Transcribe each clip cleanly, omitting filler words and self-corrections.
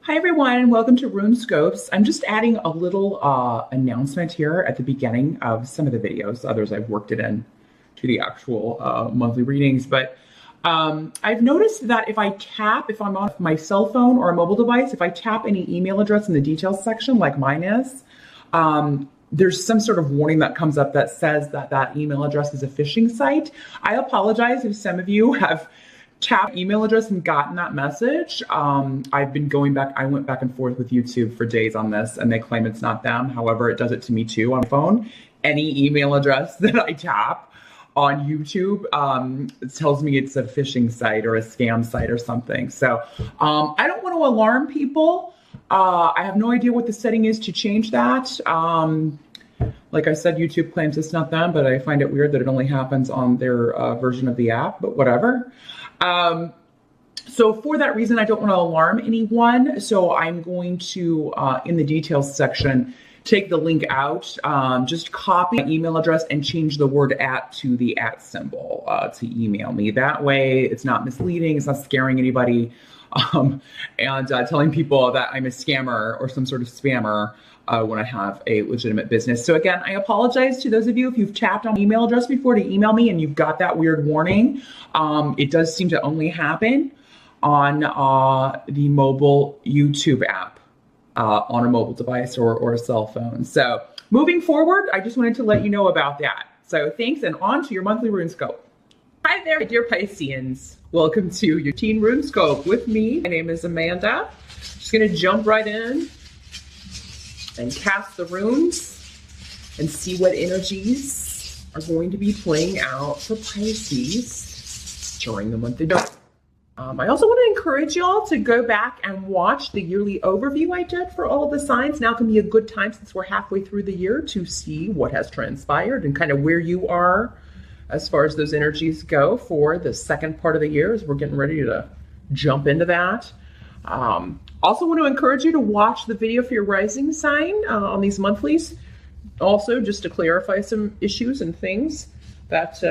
Hi everyone, welcome to RuneScopes. I'm just adding a little announcement here at the beginning of some of the videos. Others I've worked it in to the actual monthly readings. But I've noticed that if I'm on my cell phone or a mobile device, if I tap any email address in the details section like mine is, there's some sort of warning that comes up that says that that email address is a phishing site. I apologize if some of you have tapped email address and gotten that message. I've been going back, I went back and forth with YouTube for days on this and they claim it's not them. However, it does it to me too on my phone. Any email address that I tap on YouTube, it tells me it's a phishing site or a scam site or something. So I don't want to alarm people. I have no idea what the setting is to change that. Like I said, YouTube claims it's not them, but I find it weird that it only happens on their version of the app, but whatever. So for that reason, I don't want to alarm anyone. So I'm going to, in the details section, take the link out, just copy my email address and change the word @ to the @ symbol to email me. That way it's not misleading, it's not scaring anybody, and telling people that I'm a scammer or some sort of spammer when I have a legitimate business. So again, I apologize to those of you if you've tapped on email address before to email me and you've got that weird warning. It does seem to only happen on the mobile YouTube app on a mobile device or a cell phone. So moving forward, I just wanted to let you know about that. So thanks, and on to your monthly RuneScope. Hi there, dear Pisceans. Welcome to your teen RuneScope with me. My name is Amanda. Just gonna jump right in and cast the runes and see what energies are going to be playing out for Pisces during the month of June. I also want to encourage y'all to go back and watch the yearly overview I did for all of the signs. Now can be a good time, since we're halfway through the year, to see what has transpired and kind of where you are as far as those energies go for the second part of the year, as we're getting ready to jump into that. Also want to encourage you to watch the video for your rising sign on these monthlies. Also, just to clarify some issues and things that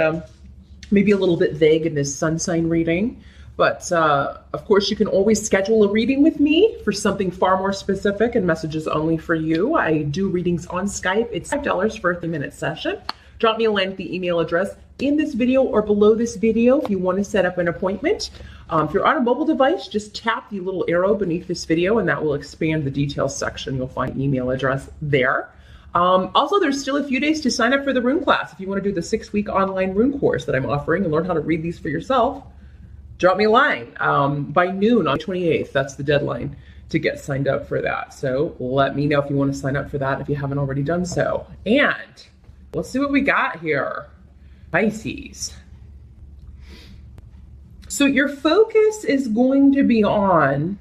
may be a little bit vague in this sun sign reading. But of course, you can always schedule a reading with me for something far more specific and messages only for you. I do readings on Skype. It's $5 for a 30-minute session. Drop me a line at the email address in this video or below this video if you want to set up an appointment. If you're on a mobile device, just tap the little arrow beneath this video and that will expand the details section. You'll find email address there. Also, there's still a few days to sign up for the rune class. If you want to do the 6-week online rune course that I'm offering and learn how to read these for yourself, drop me a line by noon on the 28th. That's the deadline to get signed up for that. So let me know if you want to sign up for that if you haven't already done so. And let's see what we got here. Pisces. So your focus is going to be on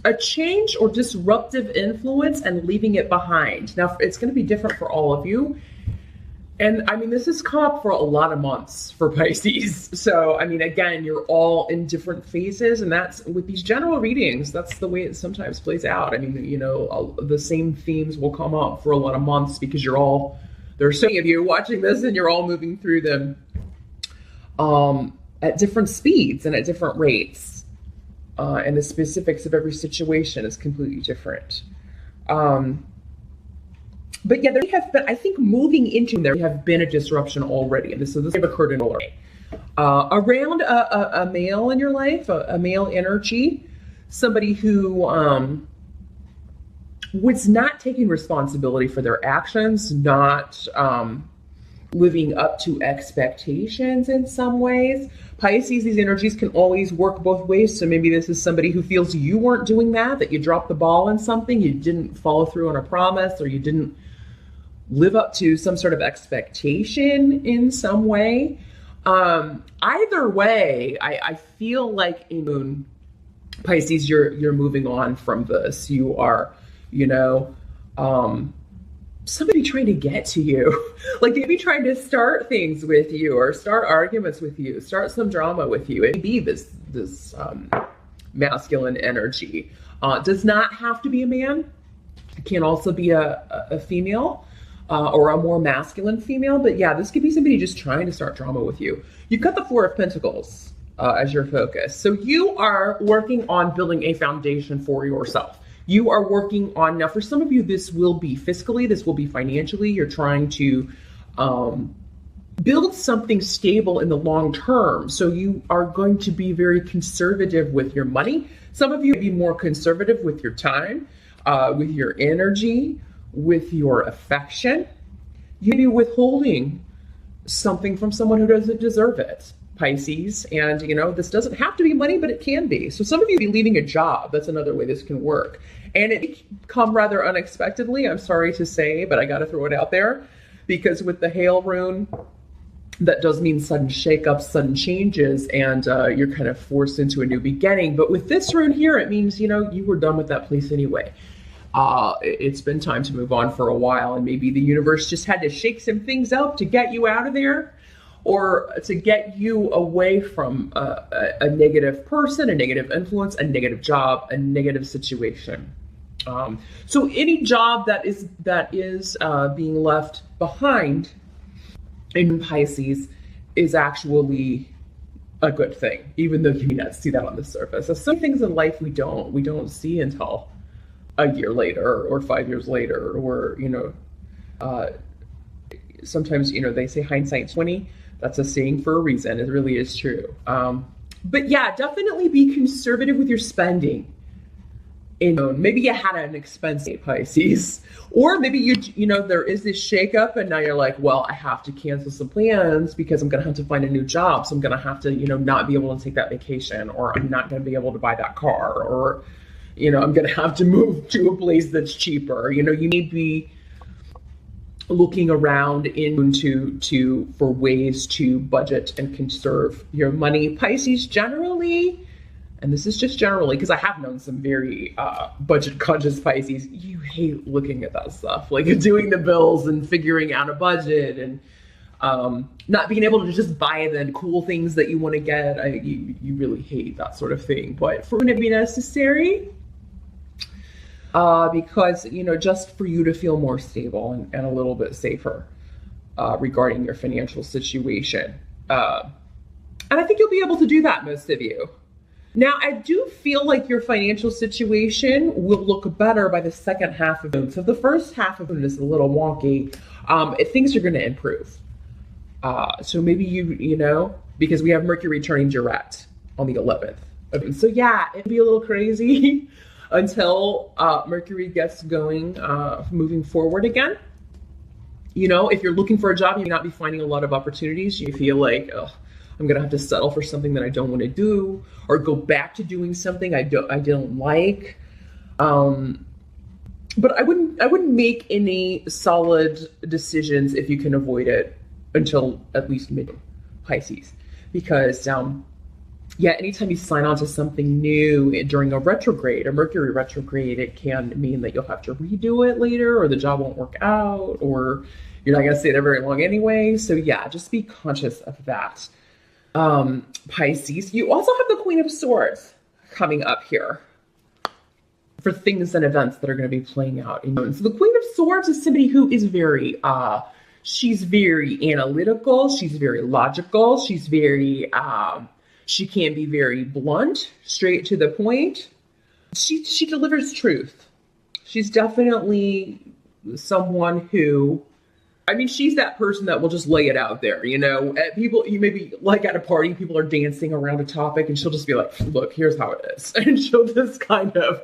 a change or disruptive influence and leaving it behind. Now, it's going to be different for all of you. And I mean, this has come up for a lot of months for Pisces. So, I mean, again, you're all in different phases, and that's with these general readings, that's the way it sometimes plays out. I mean, you know, the same themes will come up for a lot of months because there's so many of you watching this and you're all moving through them at different speeds and at different rates. And the specifics of every situation is completely different. But yeah, there have been, I think moving into there have been a disruption already. And this has occurred in already. Around a male in your life, a male energy, somebody who was not taking responsibility for their actions, not living up to expectations in some ways. Pisces, these energies can always work both ways. So maybe this is somebody who feels you weren't doing that you dropped the ball on something, you didn't follow through on a promise, or you didn't live up to some sort of expectation in some way. Either way, I feel like in Pisces, you're moving on from this. You are, you know, somebody trying to get to you, like maybe trying to start things with you or start arguments with you, start some drama with you. It may be this masculine energy. Does not have to be a man. It can also be a female. or a more masculine female. But yeah, this could be somebody just trying to start drama with you. You've got the Four of Pentacles as your focus. So you are working on building a foundation for yourself. You are working on, now for some of you, this will be fiscally, this will be financially. You're trying to build something stable in the long term. So you are going to be very conservative with your money. Some of you may be more conservative with your time, with your energy, with your affection. You may be withholding something from someone who doesn't deserve it, Pisces. And, you know, this doesn't have to be money, but it can be. So some of you be leaving a job. That's another way this can work. And it can come rather unexpectedly, I'm sorry to say, but I got to throw it out there, because with the hail rune, that does mean sudden shakeups, sudden changes, and you're kind of forced into a new beginning. But with this rune here, it means, you know, you were done with that place anyway. It's been time to move on for a while, and maybe the universe just had to shake some things up to get you out of there, or to get you away from a negative person, a negative influence, a negative job, a negative situation. So any job that is being left behind in Pisces is actually a good thing, even though you may not see that on the surface. So some things in life we don't see until a year later or 5 years later, or, you know, sometimes, you know, they say hindsight 20. That's a saying for a reason. It really is true. But yeah, definitely be conservative with your spending. Maybe you had an expense, Pisces, or maybe you know, there is this shakeup and now you're like, well, I have to cancel some plans because I'm going to have to find a new job. So I'm going to have to, you know, not be able to take that vacation, or I'm not going to be able to buy that car, or, you know, I'm going to have to move to a place that's cheaper. You know, you may be looking around for ways to budget and conserve your money. Pisces, generally, and this is just generally, because I have known some very budget conscious Pisces, you hate looking at that stuff, like doing the bills and figuring out a budget, and not being able to just buy the cool things that you want to get. You really hate that sort of thing, but for it to be necessary, because, you know, just for you to feel more stable and a little bit safer regarding your financial situation. And I think you'll be able to do that, most of you. Now, I do feel like your financial situation will look better by the second half of June. So the first half of June is a little wonky. Things are going to improve. So maybe you know, because we have Mercury turning direct on the 11th. So yeah, it'll be a little crazy until Mercury gets going, moving forward again. You know, if you're looking for a job, you may not be finding a lot of opportunities. You feel like, oh, I'm going to have to settle for something that I don't want to do, or go back to doing something I don't like. But I wouldn't make any solid decisions if you can avoid it until at least mid Pisces, because yeah, anytime you sign on to something new during a retrograde, a Mercury retrograde, it can mean that you'll have to redo it later, or the job won't work out, or you're not going to stay there very long anyway. So yeah, just be conscious of that. Pisces, you also have the Queen of Swords coming up here for things and events that are going to be playing out. So the Queen of Swords is somebody who is very, she's very analytical. She's very logical. She's very, she can be very blunt, straight to the point. She delivers truth. She's definitely someone who, I mean, she's that person that will just lay it out there, you know. People, you may be like at a party, people are dancing around a topic, and she'll just be like, look, here's how it is. And she'll just kind of,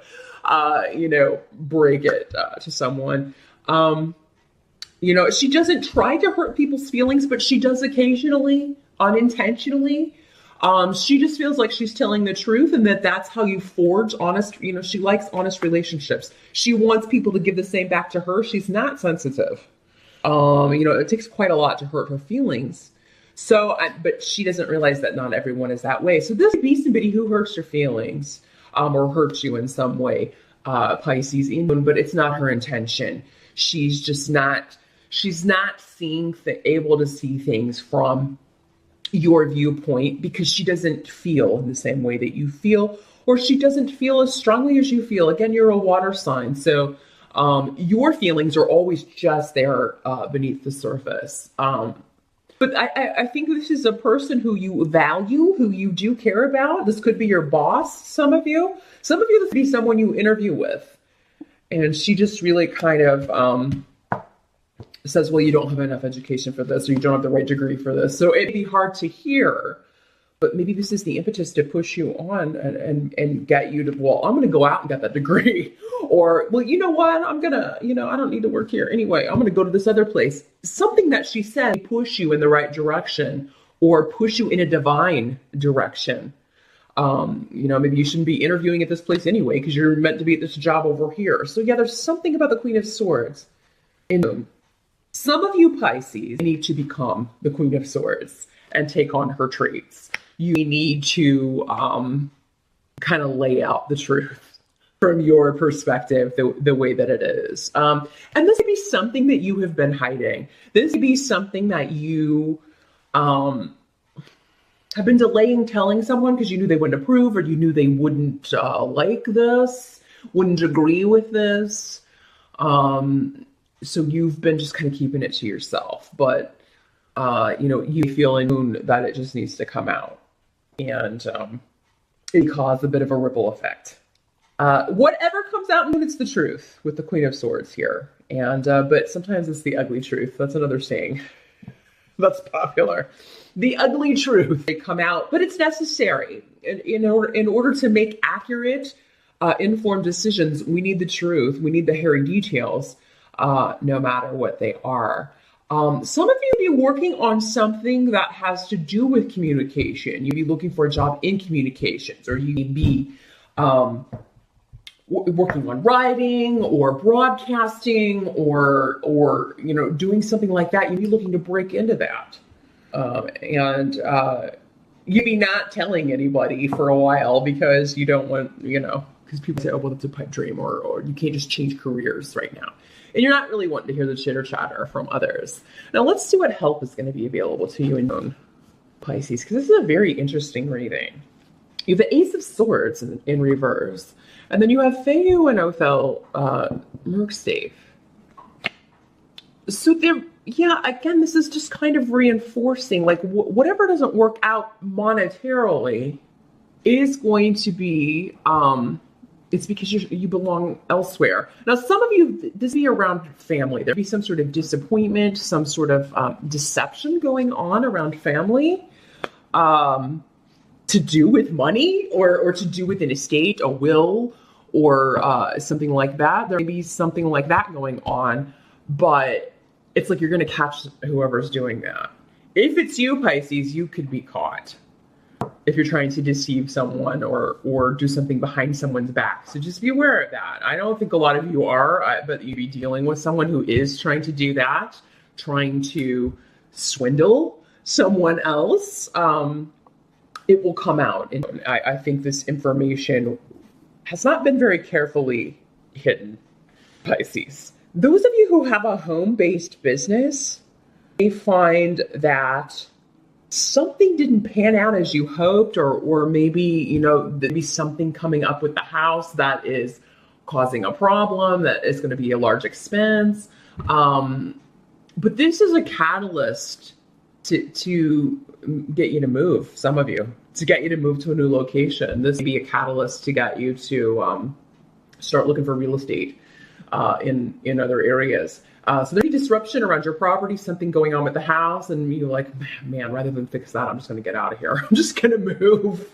you know, break it to someone. You know, she doesn't try to hurt people's feelings, but she does occasionally, unintentionally. She just feels like she's telling the truth, and that's how you forge honest, you know, she likes honest relationships. She wants people to give the same back to her. She's not sensitive. You know, it takes quite a lot to hurt her feelings. So, but she doesn't realize that not everyone is that way. So this would be somebody who hurts your feelings, or hurts you in some way, Pisces, but it's not her intention. She's just not, she's not able to see things from your viewpoint, because she doesn't feel in the same way that you feel, or she doesn't feel as strongly as you feel. Again, you're a water sign. So Your feelings are always just there beneath the surface. But I think this is a person who you value, who you do care about. This could be your boss, some of you. Some of you, this could be someone you interview with. And she just really kind of says, well, you don't have enough education for this, or you don't have the right degree for this. So it'd be hard to hear. But maybe this is the impetus to push you on and get you to, well, I'm going to go out and get that degree. Or, well, you know what? I'm going to, I don't need to work here anyway. I'm going to go to this other place. Something that she said push you in the right direction or push you in a divine direction. Maybe you shouldn't be interviewing at this place anyway because you're meant to be at this job over here. So yeah, there's something about the Queen of Swords. Some of you Pisces need to become the Queen of Swords and take on her traits. You need to kind of lay out the truth from your perspective, the way that it is. And this could be something that you have been hiding. This could be something that you have been delaying telling someone because you knew they wouldn't approve, or you knew they wouldn't like this, wouldn't agree with this. So you've been just kind of keeping it to yourself. But, you feeling that it just needs to come out. And it caused a bit of a ripple effect. Whatever comes out, Moon, it's the truth with the Queen of Swords here. And but sometimes it's the ugly truth. That's another saying that's popular. The ugly truth. They come out, but it's necessary. In order to make accurate, informed decisions, we need the truth. We need the hairy details, no matter what they are. Some of you may be working on something that has to do with communication. You'd be looking for a job in communications, or you may be working on writing or broadcasting or doing something like that. You'd be looking to break into that. And you'd be not telling anybody for a while because you don't want, because people say, oh, well, that's a pipe dream, or you can't just change careers right now. And you're not really wanting to hear the chitter chatter from others. Now let's see what help is going to be available to you in Pisces, because this is a very interesting reading. You have the Ace of Swords in reverse, and then you have Feu and Othel Merkstave. So again, this is just kind of reinforcing, like whatever doesn't work out monetarily is going to be, it's because you belong elsewhere. Now, some of you, this be around family. There'd be some sort of disappointment, some sort of deception going on around family, to do with money or to do with an estate, a will, or something like that. There may be something like that going on, but it's like you're going to catch whoever's doing that. If it's you, Pisces, you could be caught if you're trying to deceive someone or do something behind someone's back. So just be aware of that. I don't think a lot of you are, but you'd be dealing with someone who is trying to do that, trying to swindle someone else. It will come out. And I think this information has not been very carefully hidden, Pisces. Those of you who have a home-based business may find that something didn't pan out as you hoped, or maybe, there'd be something coming up with the house that is causing a problem, that is going to be a large expense. But this is a catalyst to get you to move, some of you, to get you to move to a new location. This may be a catalyst to get you to start looking for real estate in other areas. So there'd be disruption around your property, something going on with the house, and you're like, man, rather than fix that, I'm just going to get out of here. I'm just going to move.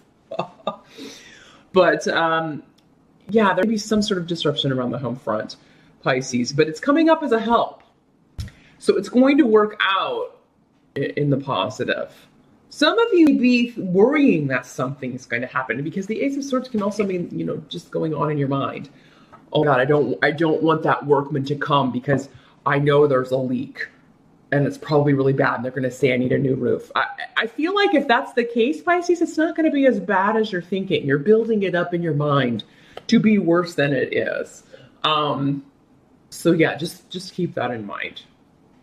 But there'd be some sort of disruption around the home front, Pisces, but it's coming up as a help. So it's going to work out in the positive. Some of you may be worrying that something is going to happen, because the Ace of Swords can also mean, just going on in your mind. Oh God, I don't want that workman to come because I know there's a leak and it's probably really bad. And they're going to say I need a new roof. I feel like if that's the case, Pisces, it's not going to be as bad as you're thinking. You're building it up in your mind to be worse than it is. So yeah, just keep that in mind.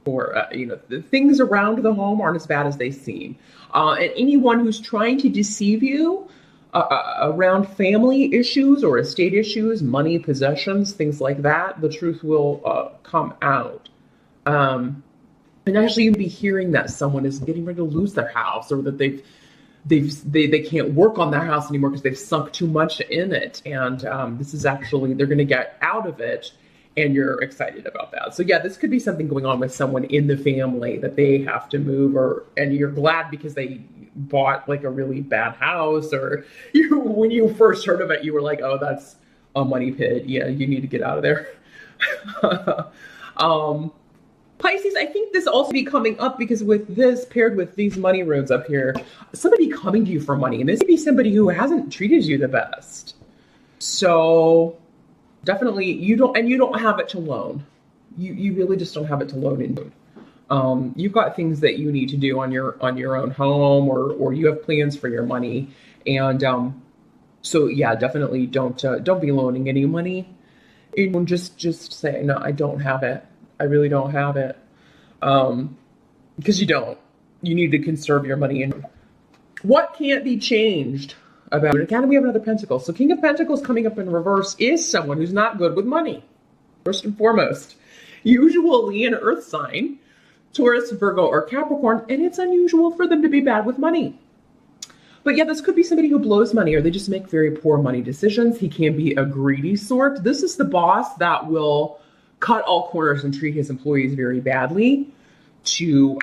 Or the things around the home aren't as bad as they seem. And anyone who's trying to deceive you, around family issues or estate issues, money, possessions, things like that, the truth will come out. And actually, you'll be hearing that someone is getting ready to lose their house, or that they can't work on their house anymore because they've sunk too much in it. And this is actually, they're going to get out of it, and you're excited about that. So yeah, this could be something going on with someone in the family that they have to move, and you're glad because they bought like a really bad house, or when you first heard of it, you were like, oh, that's a money pit. Yeah, you need to get out of there. Pisces, I think this also be coming up because with this paired with these money runes up here, somebody coming to you for money, and this could be somebody who hasn't treated you the best. So definitely you don't have it to loan. You really just don't have it to loan in. You've got things that you need to do on your own home, or you have plans for your money, and so yeah, definitely don't be loaning any money. And just say, no, I don't have it. I really don't have it. Because you don't. You need to conserve your money. And what can't be changed about it? Again, we have another Pentacle. So King of Pentacles coming up in reverse is someone who's not good with money. First and foremost. Usually an earth sign, Taurus, Virgo, or Capricorn, and it's unusual for them to be bad with money. But yeah, this could be somebody who blows money, or they just make very poor money decisions. He can be a greedy sort. This is the boss that will cut all corners and treat his employees very badly to,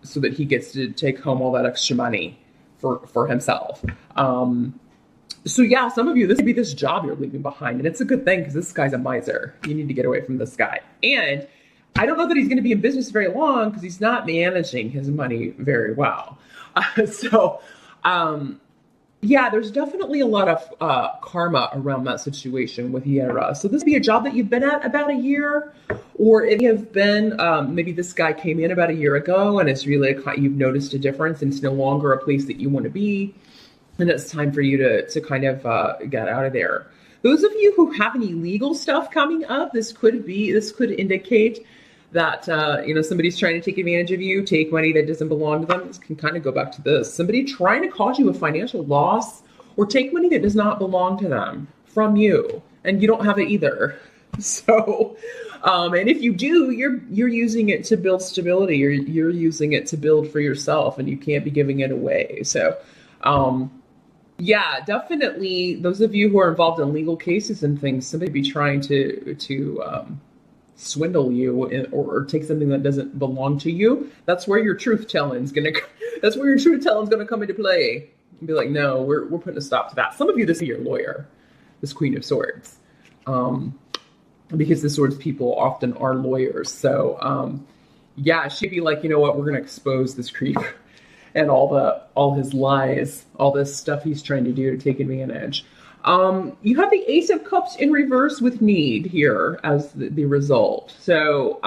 so that he gets to take home all that extra money for himself. So yeah, some of you, this could be this job you're leaving behind, and it's a good thing because this guy's a miser. You need to get away from this guy. And I don't know that he's going to be in business very long because he's not managing his money very well. Yeah, there's definitely a lot of karma around that situation with Yera. So this would be a job that you've been at about a year, or if you have been, maybe this guy came in about a year ago and it's really, you've noticed a difference and it's no longer a place that you want to be. And it's time for you to kind of get out of there. Those of you who have any legal stuff coming up, this could indicate that, somebody's trying to take advantage of you, take money that doesn't belong to them. This can kind of go back to this. Somebody trying to cause you a financial loss or take money that does not belong to them from you, and you don't have it either. So, and if you do, you're using it to build stability. You're using it to build for yourself, and you can't be giving it away. So, yeah, definitely those of you who are involved in legal cases and things, somebody be trying to swindle you or take something that doesn't belong to you. That's where your truth telling is gonna come into play. And be like, no, we're putting a stop to that. Some of you, this is your lawyer, this Queen of Swords, because the Swords people often are lawyers. So yeah, she'd be like, you know what, we're gonna expose this creep and all his lies, all this stuff he's trying to do to take advantage. You have the Ace of Cups in reverse with need here as the result. So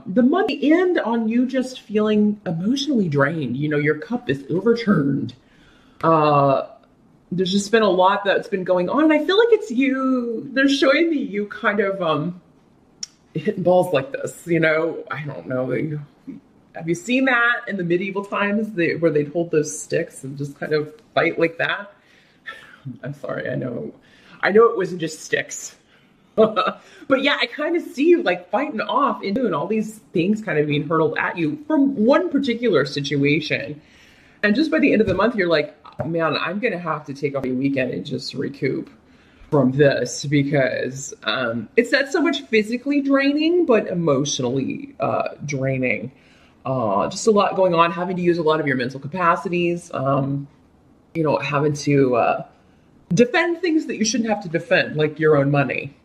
the month end on you just feeling emotionally drained. Your cup is overturned. There's just been a lot that's been going on. And I feel like it's you. They're showing me you kind of hitting balls like this. I don't know. Have you seen that in the medieval times where they'd hold those sticks and just kind of fight like that? I'm sorry, I know it wasn't just sticks. But yeah, I kind of see you like fighting off and doing all these things kind of being hurled at you from one particular situation. And just by the end of the month, you're like, man, I'm going to have to take off a weekend and just recoup from this because it's not so much physically draining, but emotionally draining. Just a lot going on, having to use a lot of your mental capacities, having to defend things that you shouldn't have to defend, like your own money.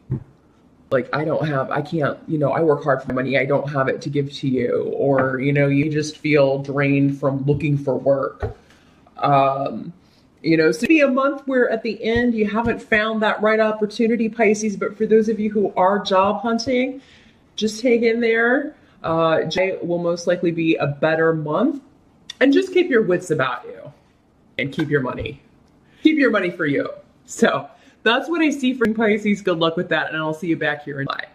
Like, I work hard for money. I don't have it to give to you. Or, you just feel drained from looking for work. So be a month where at the end you haven't found that right opportunity, Pisces. But for those of you who are job hunting, just hang in there. July will most likely be a better month. And just keep your wits about you and keep your money. Keep your money for you. So that's what I see for Pisces. Good luck with that. And I'll see you back here in July.